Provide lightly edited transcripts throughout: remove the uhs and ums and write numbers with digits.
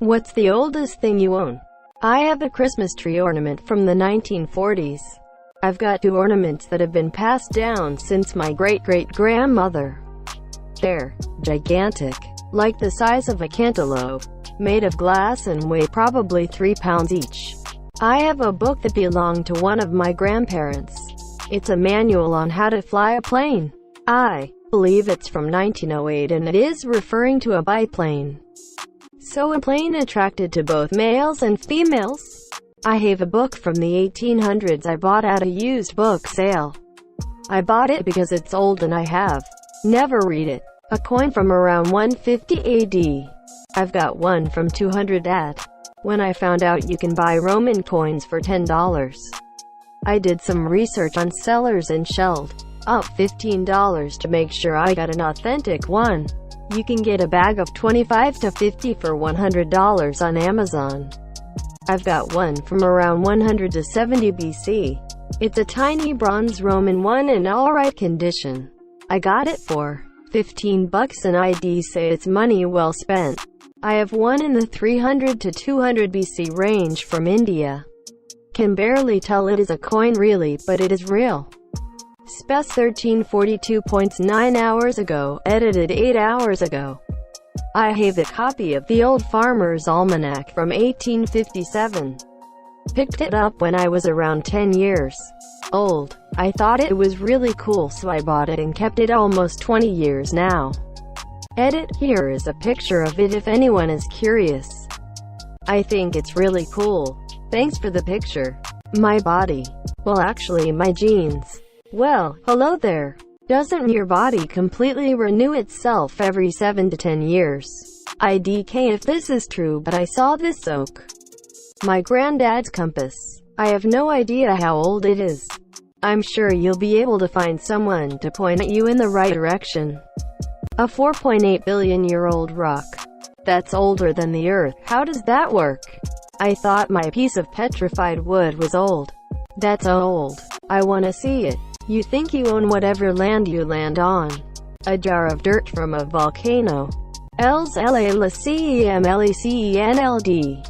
What's the oldest thing you own? I have a Christmas tree ornament from the 1940s. I've got two ornaments that have been passed down since my great-great-grandmother. They're gigantic, like the size of a cantaloupe, made of glass and weigh probably 3 pounds each. I have a book that belonged to one of my grandparents. It's a manual on how to fly a plane. I believe it's from 1908 and it is referring to a biplane. So a plane attracted to both males and females? I have a book from the 1800s I bought at a used book sale. I bought it because it's old and I have never read it. A coin from around 150 AD. I've got one from 200 AD. When I found out you can buy Roman coins for $10. I did some research on sellers and shelled out $15 to make sure I got an authentic one. You can get a bag of 25 to 50 for $100 on Amazon. I've got one from around 100 to 70 BC. It's a tiny bronze Roman one in alright condition. I got it for $15 and I'd say it's money well spent. I have one in the 300 to 200 BC range from India. Can barely tell it is a coin really, but it is real. Spec 1342.9 hours ago, edited 8 hours ago. I have a copy of the Old Farmer's Almanac from 1857. Picked it up when I was around 10 years old. I thought it was really cool so I bought it and kept it almost 20 years now. Edit, here is a picture of it if anyone is curious. I think it's really cool. Thanks for the picture. My body. Well, actually my genes. Well, hello there. Doesn't your body completely renew itself every 7 to 10 years? IDK if this is true, but I saw this oak. My granddad's compass. I have no idea how old it is. I'm sure you'll be able to find someone to point you in the right direction. A 4.8 billion-year-old rock. That's older than the Earth. How does that work? I thought my piece of petrified wood was old. That's old. I wanna see it. You think you own whatever land you land on. A jar of dirt from a volcano. LCEMLECENLD.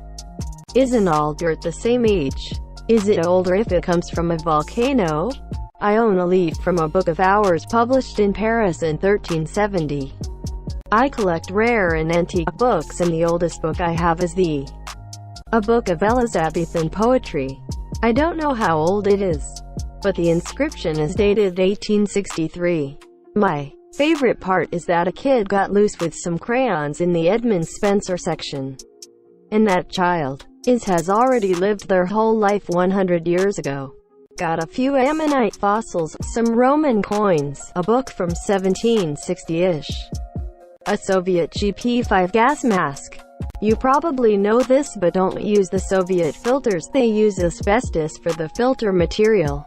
Isn't all dirt the same age? Is it older if it comes from a volcano? I own a leaf from a book of hours published in Paris in 1370. I collect rare and antique books and the oldest book I have is a book of Elizabethan poetry. I don't know how old it is, but the inscription is dated 1863. My favorite part is that a kid got loose with some crayons in the Edmund Spencer section. And that child has already lived their whole life 100 years ago. Got a few ammonite fossils, some Roman coins, a book from 1760-ish. A Soviet GP5 gas mask. You probably know this but don't use the Soviet filters, they use asbestos for the filter material.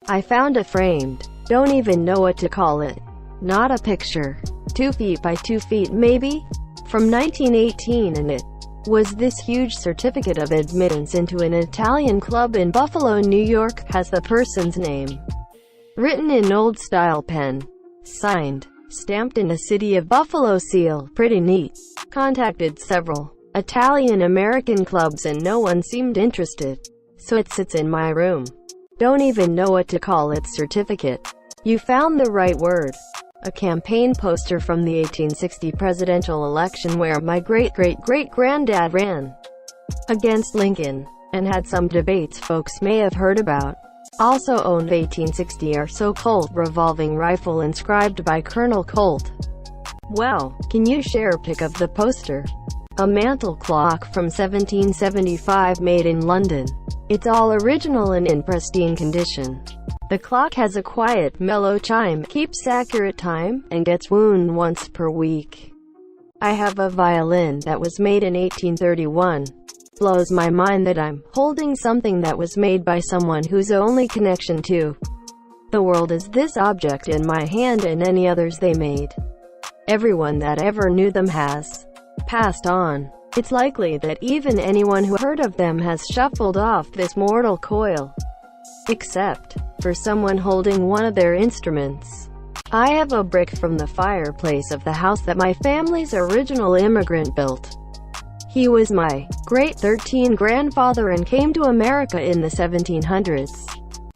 I found a framed, don't even know what to call it. Not a picture. 2 feet by 2 feet maybe? From 1918 and it was this huge certificate of admittance into an Italian club in Buffalo, New York, has the person's name written in old-style pen. Signed. Stamped in a City of Buffalo seal. Pretty neat. Contacted several Italian-American clubs and no one seemed interested. So it sits in my room. Don't even know what to call its certificate. You found the right word. A campaign poster from the 1860 presidential election where my great-great-great-granddad ran against Lincoln, and had some debates folks may have heard about. Also owned 1860 or so Colt revolving rifle inscribed by Colonel Colt. Well, can you share a pic of the poster? A mantle clock from 1775 made in London. It's all original and in pristine condition. The clock has a quiet, mellow chime, keeps accurate time, and gets wound once per week. I have a violin that was made in 1831. Blows my mind that I'm holding something that was made by someone whose only connection to the world is this object in my hand and any others they made. Everyone that ever knew them has passed on. It's likely that even anyone who heard of them has shuffled off this mortal coil. Except for someone holding one of their instruments. I have a brick from the fireplace of the house that my family's original immigrant built. He was my great-13 grandfather and came to America in the 1700s.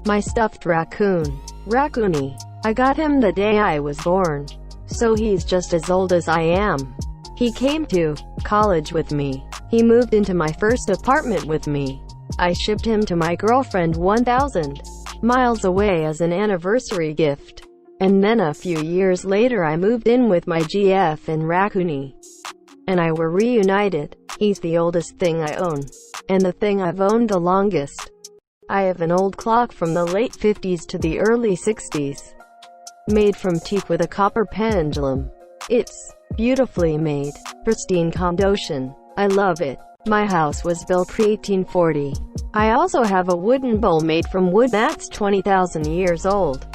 My stuffed raccoon, Raccoonie. I got him the day I was born. So he's just as old as I am. He came to college with me. He moved into my first apartment with me. I shipped him to my girlfriend 1,000 miles away as an anniversary gift. And then a few years later I moved in with my GF and Raccoonie. And I were reunited. He's the oldest thing I own. And the thing I've owned the longest. I have an old clock from the late 50s to the early 60s. Made from teak with a copper pendulum. It's beautifully made. Pristine condition. I love it. My house was built pre-1840. I also have a wooden bowl made from wood that's 20,000 years old.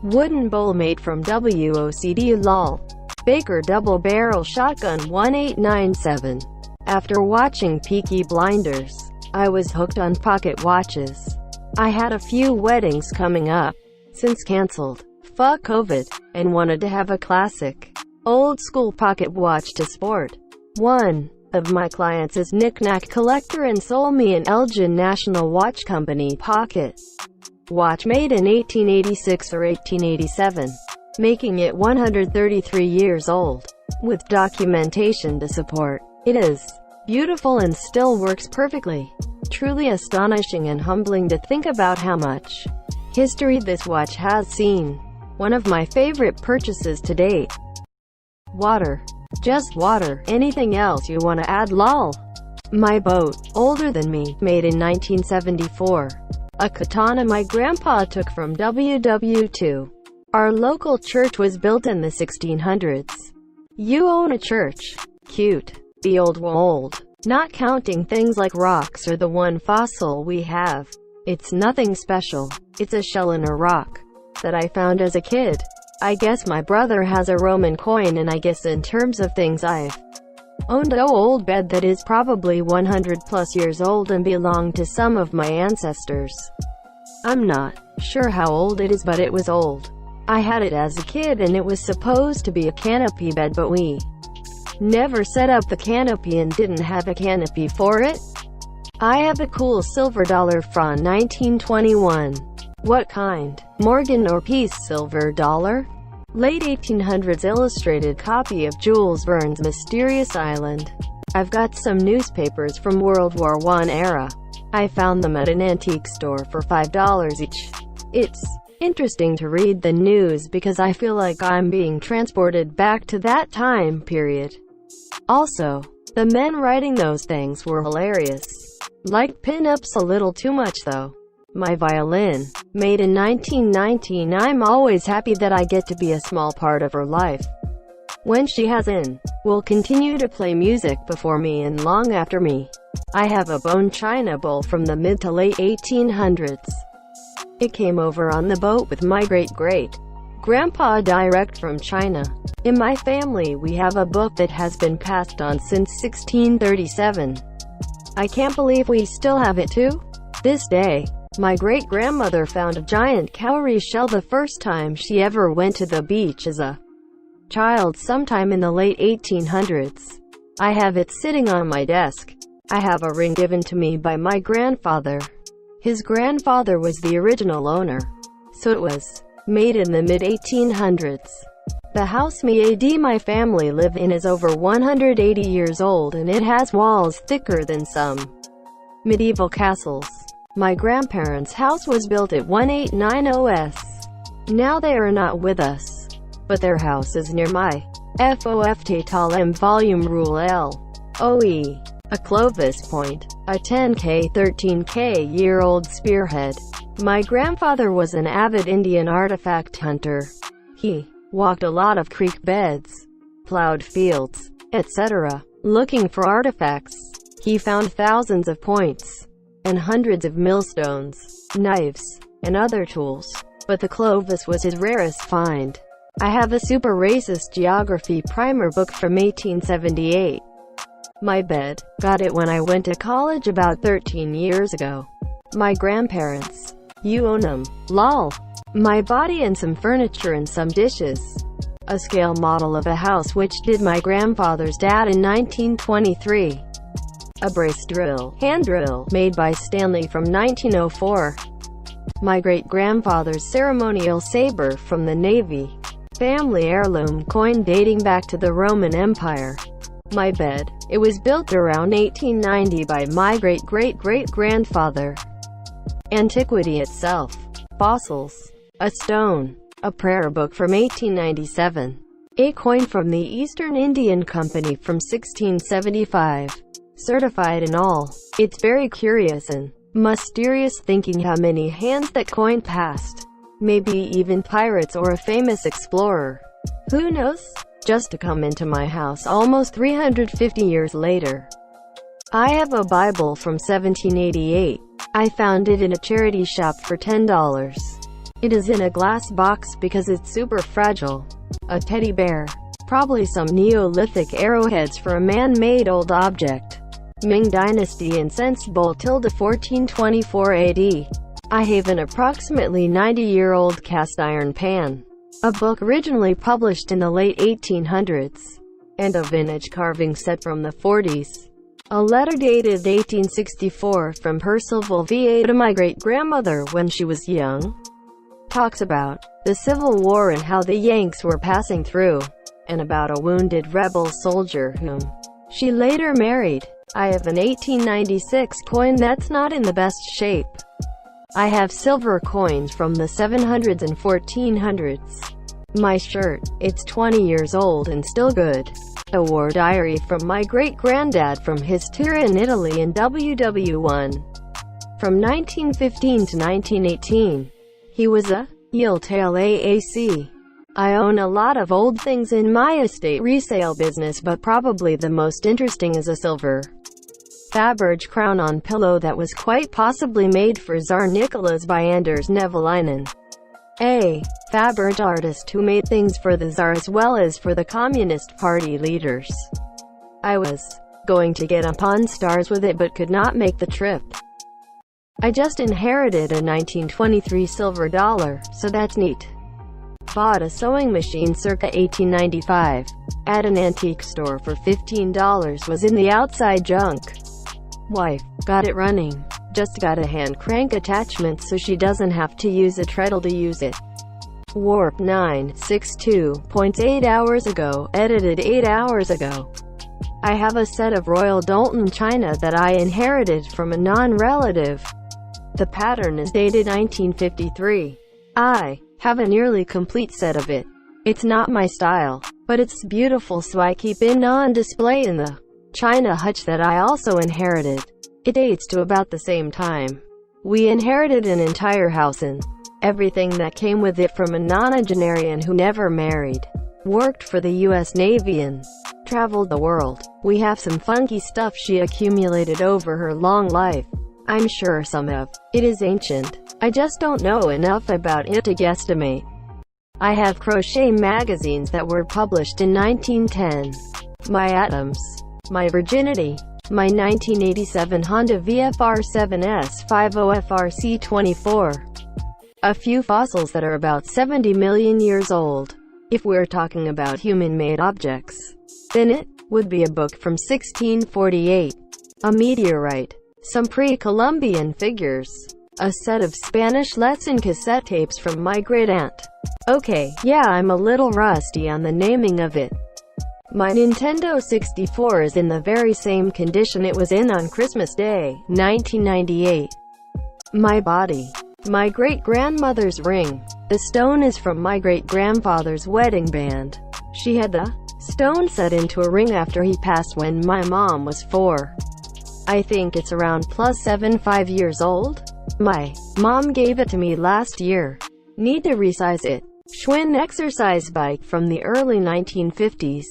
Wooden bowl made from WOCD lol. Baker Double Barrel Shotgun 1897. After watching Peaky Blinders, I was hooked on pocket watches. I had a few weddings coming up, since cancelled. Fuck COVID, and wanted to have a classic, old-school pocket watch to sport. One of my clients is knick-knack collector and sold me an Elgin National Watch Company pocket watch made in 1886 or 1887, making it 133 years old, with documentation to support. It is beautiful and still works perfectly. Truly astonishing and humbling to think about how much history this watch has seen. One of my favorite purchases to date. Water. Just water. Anything else you wanna add lol? My boat, older than me, made in 1974. A katana my grandpa took from WW2. Our local church was built in the 1600s. You own a church. Cute. The old. Not counting things like rocks or the one fossil we have. It's nothing special. It's a shell in a rock that I found as a kid. I guess my brother has a Roman coin, and I guess in terms of things I've owned an old bed that is probably 100 plus years old and belonged to some of my ancestors. I'm not sure how old it is, but it was old. I had it as a kid and it was supposed to be a canopy bed, but we never set up the canopy and didn't have a canopy for it. I have a cool silver dollar from 1921. What kind? Morgan or Peace silver dollar? Late 1800s illustrated copy of Jules Verne's Mysterious Island. I've got some newspapers from World War I era. I found them at an antique store for $5 each. It's interesting to read the news because I feel like I'm being transported back to that time period. Also, the men writing those things were hilarious. Like pin-ups a little too much though. My violin, made in 1919. I'm always happy that I get to be a small part of her life. When she has in, will continue to play music before me and long after me. I have a bone china bowl from the mid to late 1800s. It came over on the boat with my great-grandpa direct from China. In my family we have a book that has been passed on since 1637. I can't believe we still have it to this day. My great-grandmother found a giant cowrie shell the first time she ever went to the beach as a child sometime in the late 1800s. I have it sitting on my desk. I have a ring given to me by my grandfather. His grandfather was the original owner, so it was made in the mid-1800s. The house my family live in is over 180 years old and it has walls thicker than some medieval castles. My grandparents' house was built at 1890s. Now they are not with us, but their house is near my FOFT Talem volume rule LOE. A Clovis point, a 10K 13K year old spearhead. My grandfather was an avid Indian artifact hunter. He walked a lot of creek beds, plowed fields, etc., looking for artifacts. He found thousands of points and hundreds of millstones, knives, and other tools, but the Clovis was his rarest find. I have a super racist geography primer book from 1878. My bed, got it when I went to college about 13 years ago. My grandparents, you own them, lol. My body and some furniture and some dishes. A scale model of a house which did my grandfather's dad in 1923. A brace drill, hand drill, made by Stanley from 1904. My great-grandfather's ceremonial saber from the Navy. Family heirloom coin dating back to the Roman Empire. My bed. It was built around 1890 by my great-great-great-grandfather. Antiquity itself. Fossils. A stone. A prayer book from 1897. A coin from the Eastern Indian Company from 1675. Certified and all. It's very curious and mysterious thinking how many hands that coin passed. Maybe even pirates or a famous explorer. Who knows? Just to come into my house almost 350 years later. I have a Bible from 1788. I found it in a charity shop for $10. It is in a glass box because it's super fragile. A teddy bear. Probably some Neolithic arrowheads for a man-made old object. Ming Dynasty incense bowl / 1424 AD. I have an approximately 90-year-old cast iron pan. A book originally published in the late 1800s. And a vintage carving set from the 40s. A letter dated 1864 from Purcellville, VA to my great-grandmother when she was young. Talks about the Civil War and how the Yanks were passing through, and about a wounded rebel soldier whom she later married. I have an 1896 coin that's not in the best shape. I have silver coins from the 700s and 1400s. My shirt, it's 20 years old and still good. A war diary from my great-granddad from his tour in Italy in WW1. From 1915 to 1918. He was a Yale-tail AAC. I own a lot of old things in my estate resale business, but probably the most interesting is a silver Faberge crown-on pillow that was quite possibly made for Tsar Nicholas by Anders Nevalainen, a Faberge artist who made things for the Tsar as well as for the Communist Party leaders. I was going to get a Pawn Stars with it but could not make the trip. I just inherited a 1923 silver dollar, so that's neat. Bought a sewing machine circa 1895 at an antique store for $15, was in the outside junk. Wife got it running. Just got a hand crank attachment so she doesn't have to use a treadle to use it. Warp 962.8 hours ago, edited 8 hours ago. I have a set of Royal Doulton china that I inherited from a non-relative. The pattern is dated 1953. I have a nearly complete set of it. It's not my style, but it's beautiful, so I keep it on display in the china hutch that I also inherited. It dates to about the same time. We inherited an entire house and everything that came with it from a nonagenarian who never married, worked for the US Navy and traveled the world. We have some funky stuff she accumulated over her long life. I'm sure some of it is ancient. I just don't know enough about it to guesstimate. I have crochet magazines that were published in 1910. My atoms. My virginity. My 1987 Honda VFR 7S 50FRC24. A few fossils that are about 70 million years old. If we're talking about human-made objects, then it would be a book from 1648. A meteorite. Some pre-Columbian figures. A set of Spanish lesson cassette tapes from my great-aunt. Okay, yeah, I'm a little rusty on the naming of it. My Nintendo 64 is in the very same condition it was in on Christmas Day, 1998. My body. My great-grandmother's ring. The stone is from my great-grandfather's wedding band. She had the stone set into a ring after he passed when my mom was 4. I think it's around +75 years old. My mom gave it to me last year. Need to resize it. Schwinn exercise bike from the early 1950s.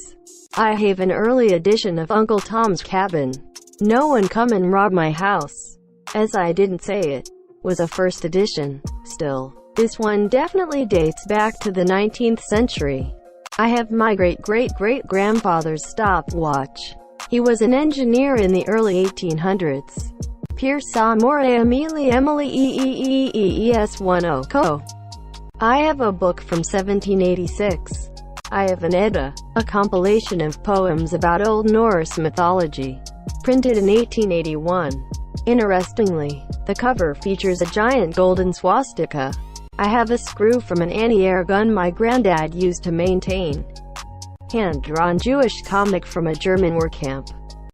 I have an early edition of Uncle Tom's Cabin. No One Come and Rob My House. As I didn't say it was a first edition. Still, this one definitely dates back to the 19th century. I have my great-great-great-grandfather's stopwatch. He was an engineer in the early 1800s. Pierce Amore Amelie Emily EEEEES10 Co. I have a book from 1786. I have an Edda, a compilation of poems about Old Norse mythology, printed in 1881. Interestingly, the cover features a giant golden swastika. I have a screw from an anti-air gun my granddad used to maintain. Hand-drawn Jewish comic from a German war camp.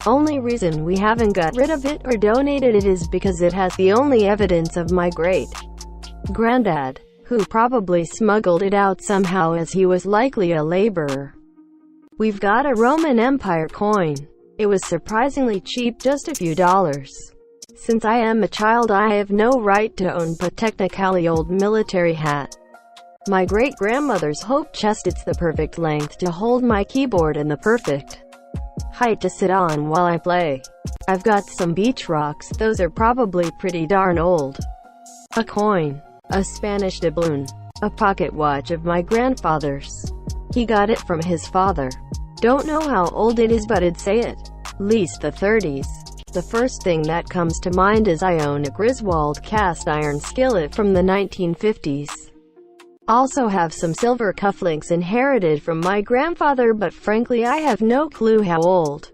Only reason we haven't got rid of it or donated it is because it has the only evidence of my great-granddad, who probably smuggled it out somehow as he was likely a laborer. We've got a Roman Empire coin. It was surprisingly cheap, just a few dollars. Since I am a child I have no right to own but technically old military hat. My great-grandmother's hope chest. It's the perfect length to hold my keyboard and the perfect height to sit on while I play. I've got some beach rocks, those are probably pretty darn old. A coin. A Spanish doubloon. A pocket watch of my grandfather's. He got it from his father. Don't know how old it is but I'd say at least the 30s. The first thing that comes to mind is I own a Griswold cast iron skillet from the 1950s. Also have some silver cufflinks inherited from my grandfather, but frankly I have no clue how old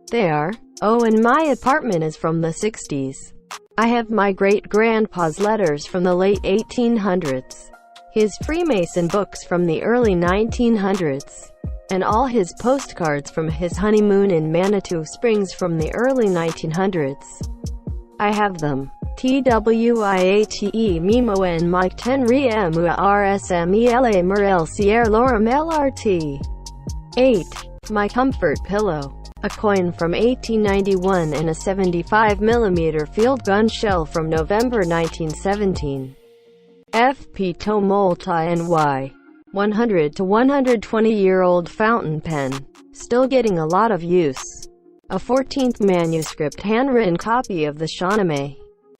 they are. Oh, and my apartment is from the 60s. I have my great-grandpa's letters from the late 1800s, his Freemason books from the early 1900s, and all his postcards from his honeymoon in Manitou Springs from the early 1900s. I have them. TWIATE Mimo and Mike 10 Remu RSMELA Murel Sierra Lorem LRT. 8. My comfort pillow. A coin from 1891 and a 75mm field gun shell from November 1917. FP Tomolta NY. 100 to 120-year-old fountain pen. Still getting a lot of use. A 14th manuscript handwritten copy of the Shahnameh.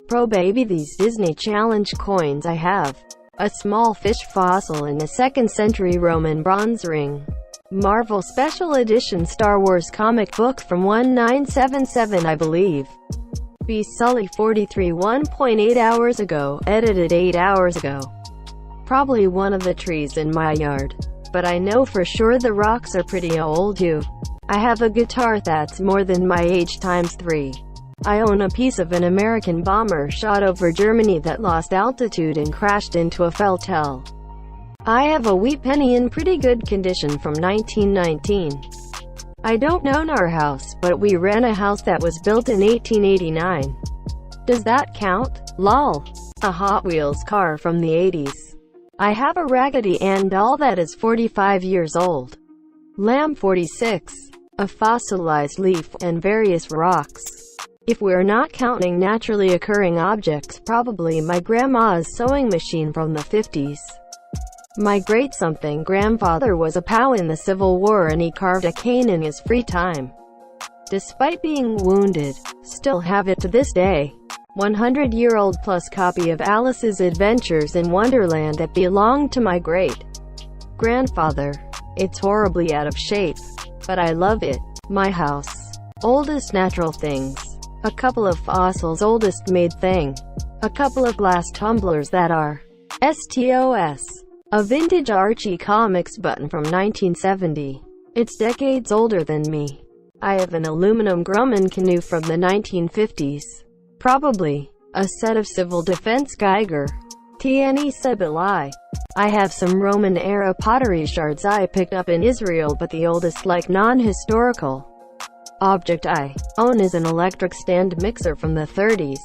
Pro baby. These Disney Challenge coins I have. A small fish fossil in a 2nd century Roman bronze ring. Marvel Special Edition Star Wars comic book from 1977 I believe. B. Sully 43 1.8 hours ago, edited 8 hours ago. Probably one of the trees in my yard. But I know for sure the rocks are pretty old too. I have a guitar that's more than my age times 3. I own a piece of an American bomber shot over Germany that lost altitude and crashed into a Feltel. I have a wheat penny in pretty good condition from 1919. I don't own our house, but we rent a house that was built in 1889. Does that count? Lol. A Hot Wheels car from the 80s. I have a Raggedy Ann doll that is 45 years old. Lamb 46. A fossilized leaf, and various rocks. If we're not counting naturally occurring objects, probably my grandma's sewing machine from the 50s. My great-something grandfather was a POW in the Civil War and he carved a cane in his free time. Despite being wounded, still have it to this day. 100-year-old plus copy of Alice's Adventures in Wonderland that belonged to my great-grandfather. It's horribly out of shape, but I love it. My house. Oldest natural things. A couple of fossils. Oldest made thing. A couple of glass tumblers that are STOS. A vintage Archie Comics button from 1970. It's decades older than me. I have an aluminum Grumman canoe from the 1950s. Probably a set of Civil Defense Geiger. TNE Sebilai. I have some Roman-era pottery shards I picked up in Israel, but the oldest non-historical object I own is an electric stand mixer from the 30s.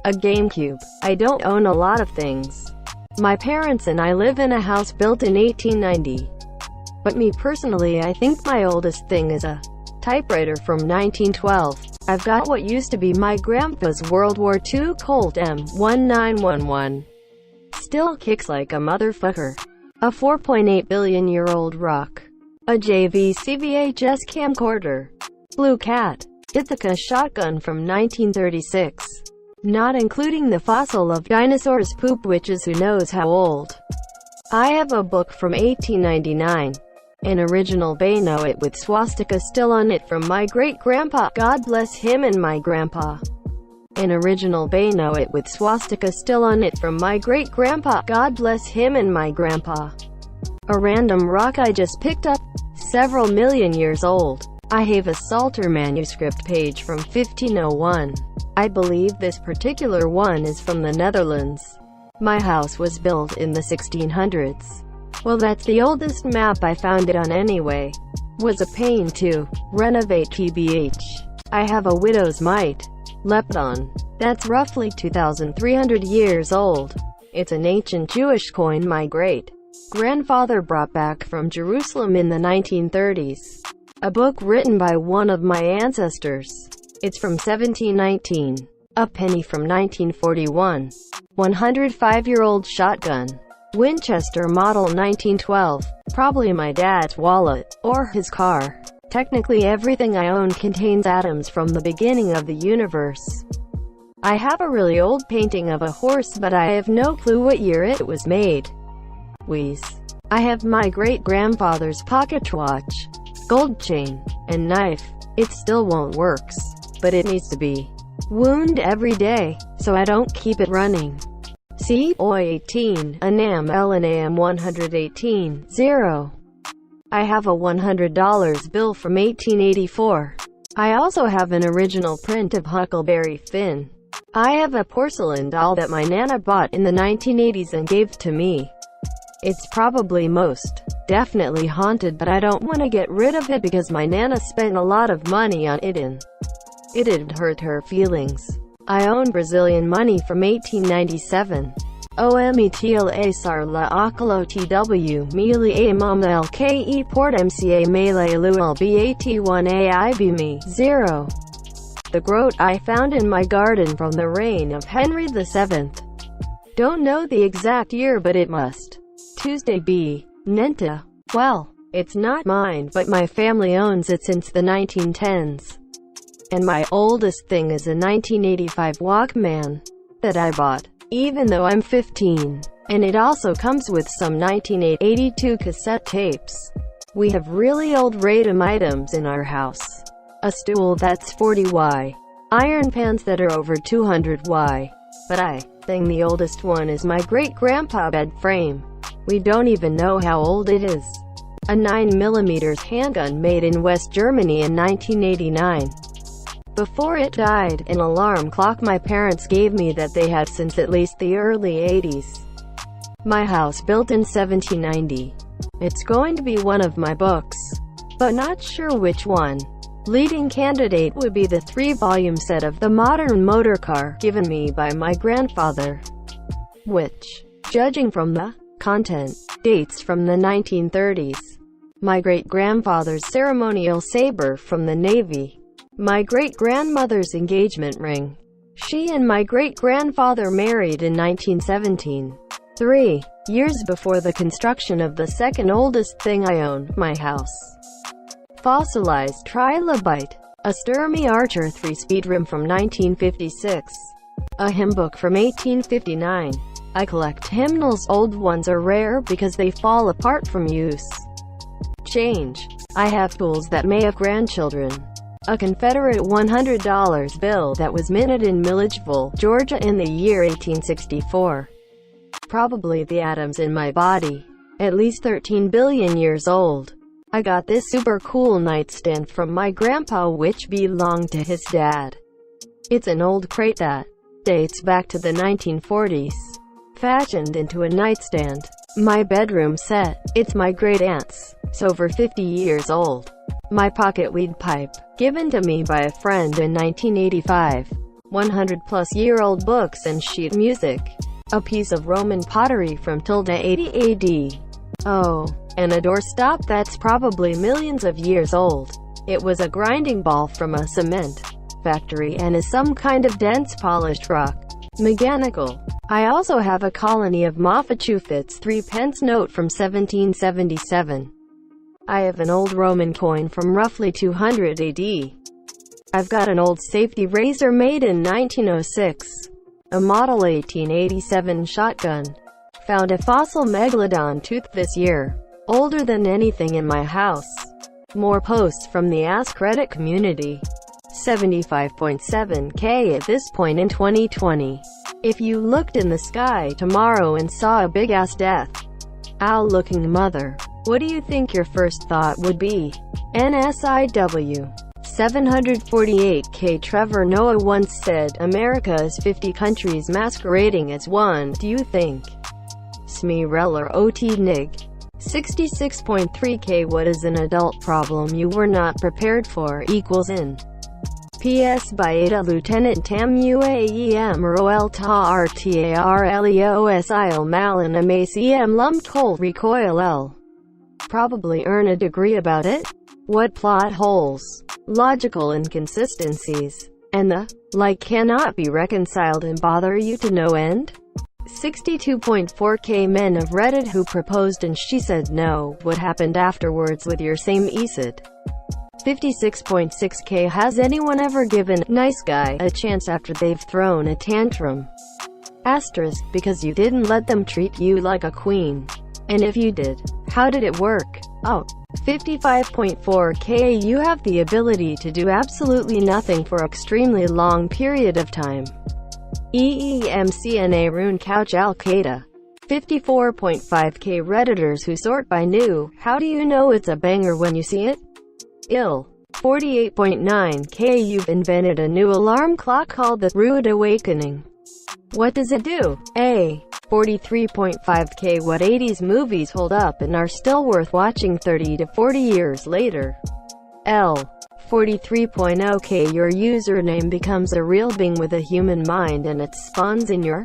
A GameCube. I don't own a lot of things. My parents and I live in a house built in 1890. But me personally, I think my oldest thing is a typewriter from 1912. I've got what used to be my grandpa's World War II Colt M1911. Still kicks like a motherfucker. A 4.8 billion-year-old rock. A JVC VHS camcorder. Blue Cat. Ithaca shotgun from 1936. Not including the fossil of dinosaurs poop, which is who knows how old. I have a book from 1899. An original Benoit with swastika still on it from my great-grandpa, God bless him and my grandpa. An original Benoit with swastika still on it from my great-grandpa, God bless him and my grandpa. A random rock I just picked up. Several million years old. I have a Psalter manuscript page from 1501. I believe this particular one is from the Netherlands. My house was built in the 1600s. Well, that's the oldest map I found it on anyway. Was a pain to renovate tbh. I have a widow's mite. Lepton. That's roughly 2,300 years old. It's an ancient Jewish coin my great-grandfather brought back from Jerusalem in the 1930s. A book written by one of my ancestors. It's from 1719. A penny from 1941. 105-year-old shotgun. Winchester model 1912. Probably my dad's wallet. Or his car. Technically everything I own contains atoms from the beginning of the universe. I have a really old painting of a horse, but I have no clue what year it was made. Wheeze. I have my great-grandfather's pocket watch, gold chain, and knife. It still won't works, but it needs to be wound every day, so I don't keep it running. See, OI18, Anam LNAM 118, 0. I have a $100 bill from 1884. I also have an original print of Huckleberry Finn. I have a porcelain doll that my Nana bought in the 1980s and gave to me. It's probably most definitely haunted, but I don't want to get rid of it because my Nana spent a lot of money on it and it'd hurt her feelings. I own Brazilian money from 1897. OMETLA Sarla Akalo TW Mili A Mama LKE Port MCA Mele Lual BAT1A IBME 0. The groat I found in my garden from the reign of Henry VII. Don't know the exact year, but it must. Tuesday B. Nenta. Well, it's not mine, but my family owns it since the 1910s. And my oldest thing is a 1985 Walkman that I bought, even though I'm 15. And it also comes with some 1982 cassette tapes. We have really old random items in our house. A stool that's 40Y. Iron pans that are over 200Y. But I think the oldest one is my great-grandpa bed frame. We don't even know how old it is. A 9mm handgun made in West Germany in 1989. Before it died, an alarm clock my parents gave me that they had since at least the early 80s. My house built in 1790. It's going to be one of my books, but not sure which one. Leading candidate would be the 3-volume set of The Modern Motor Car, given me by my grandfather, which, judging from the content, dates from the 1930s. My great-grandfather's ceremonial saber from the Navy. My great-grandmother's engagement ring. She and my great-grandfather married in 1917. 3 years before the construction of the second oldest thing I own, my house. Fossilized trilobite. A Sturmey Archer 3-speed rim from 1956. A hymn book from 1859. I collect hymnals. Old ones are rare because they fall apart from use. Change. I have tools that may have grandchildren. A Confederate $100 bill that was minted in Milledgeville, Georgia in the year 1864. Probably the atoms in my body. At least 13 billion years old. I got this super cool nightstand from my grandpa, which belonged to his dad. It's an old crate that dates back to the 1940s. Fashioned into a nightstand. My bedroom set. It's my great-aunt's. It's over 50 years old. My pocket weed pipe, given to me by a friend in 1985. 100-plus-year-old books and sheet music. A piece of Roman pottery from ~80 AD. Oh, and a doorstop that's probably millions of years old. It was a grinding ball from a cement factory and is some kind of dense polished rock. Mechanical. I also have a colony of Massachusetts 3-pence note from 1777. I have an old Roman coin from roughly 200 AD. I've got an old safety razor made in 1906. A model 1887 shotgun. Found a fossil megalodon tooth this year. Older than anything in my house. More posts from the AskReddit community. 75.7K at this point in 2020. If you looked in the sky tomorrow and saw a big-ass death Owl-looking mother. What do you think your first thought would be? NSIW. 748K. Trevor Noah once said, America is 50 countries masquerading as one. Do you think? Smeareller OT Nig. 66.3K. What is an adult problem you were not prepared for? Equals in. PS by Ada Lieutenant Tam UAEM Roel Ta RTARLEOSIL Malin AMACM Lump Hole Recoil L. Probably earn a degree about it? What plot holes, logical inconsistencies, and the like cannot be reconciled and bother you to no end? 62.4K. Men of Reddit who proposed and she said no. What happened afterwards with your same ESID? 56.6K. Has anyone ever given nice guy a chance after they've thrown a tantrum? Asterisk, because you didn't let them treat you like a queen. And if you did, how did it work? Oh. 55.4K. You have the ability to do absolutely nothing for extremely long period of time. EEMCNA Rune Couch Al-Qaeda. 54.5K. Redditors who sort by new. How do you know it's a banger when you see it? Ill. 48.9K. You've invented a new alarm clock called the Rude Awakening. What does it do? A. 43.5K. What 80s movies hold up and are still worth watching 30 to 40 years later? L. 43.0K. Your username becomes a real being with a human mind and it spawns in your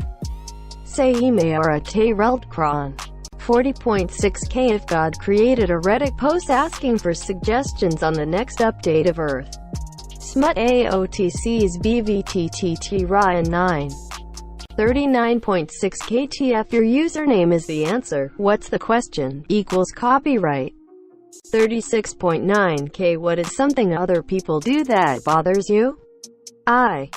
Sayimara Tereldkron. 40.6K. If God created a Reddit post asking for suggestions on the next update of Earth. Smut AOTC's BVTTT Ryan 9. 39.6K. TF. Your username is the answer. What's the question? Equals copyright. 36.9K. What is something other people do that bothers you? I.